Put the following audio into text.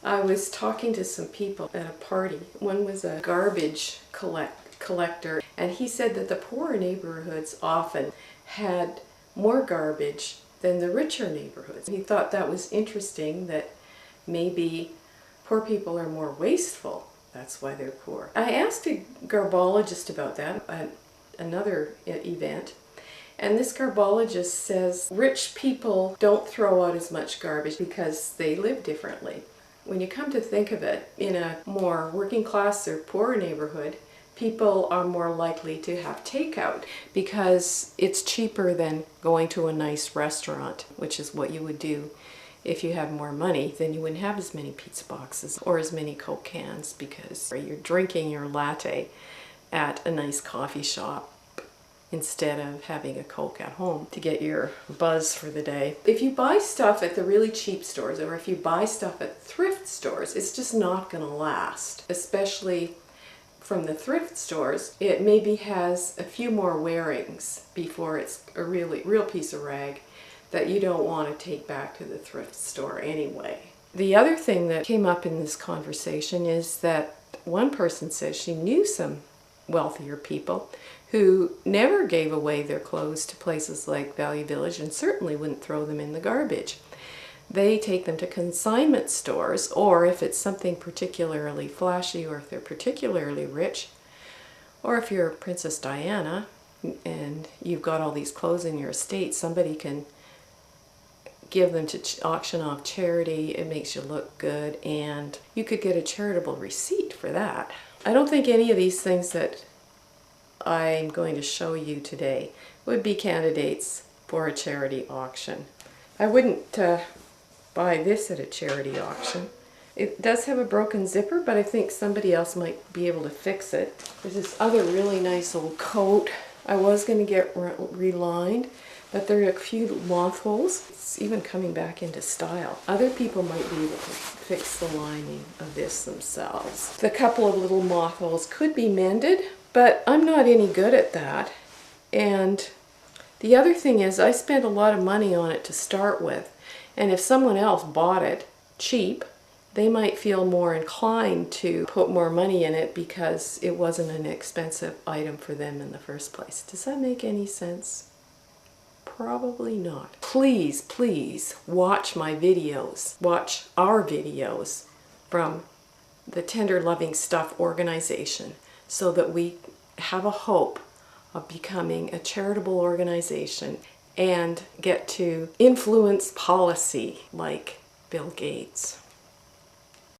I was talking to some people at a party. One was a garbage collector, and he said that the poorer neighborhoods often had more garbage than the richer neighborhoods. He thought that was interesting, that maybe poor people are more wasteful. That's why they're poor. I asked a garbologist about that at another event, and this garbologist says rich people don't throw out as much garbage because they live differently. When you come to think of it, in a more working class or poorer neighborhood, people are more likely to have takeout because it's cheaper than going to a nice restaurant, which is what you would do if you had more money. Then you wouldn't have as many pizza boxes or as many Coke cans because you're drinking your latte at a nice coffee shop instead of having a Coke at home to get your buzz for the day. If you buy stuff at the really cheap stores, or if you buy stuff at thrift stores, it's just not going to last. Especially from the thrift stores, it maybe has a few more wearings before it's a real piece of rag that you don't want to take back to the thrift store anyway. The other thing that came up in this conversation is that one person says she knew some wealthier people who never gave away their clothes to places like Value Village and certainly wouldn't throw them in the garbage. They take them to consignment stores, or if it's something particularly flashy, or if they're particularly rich, or if you're Princess Diana and you've got all these clothes in your estate, somebody can give them to auction off charity. It makes you look good, and you could get a charitable receipt for that. I don't think any of these things that I'm going to show you today would be candidates for a charity auction. I wouldn't buy this at a charity auction. It does have a broken zipper, but I think somebody else might be able to fix it. There's this other really nice old coat I was going to get relined, but there are a few moth holes. It's even coming back into style. Other people might be able to fix the lining of this themselves. The couple of little moth holes could be mended, but I'm not any good at that. And the other thing is, I spent a lot of money on it to start with, and if someone else bought it cheap, they might feel more inclined to put more money in it because it wasn't an expensive item for them in the first place. Does that make any sense? Probably not. Please, please watch my videos. Watch our videos from the Tender Loving Stuff organization so that we have a hope of becoming a charitable organization and get to influence policy like Bill Gates.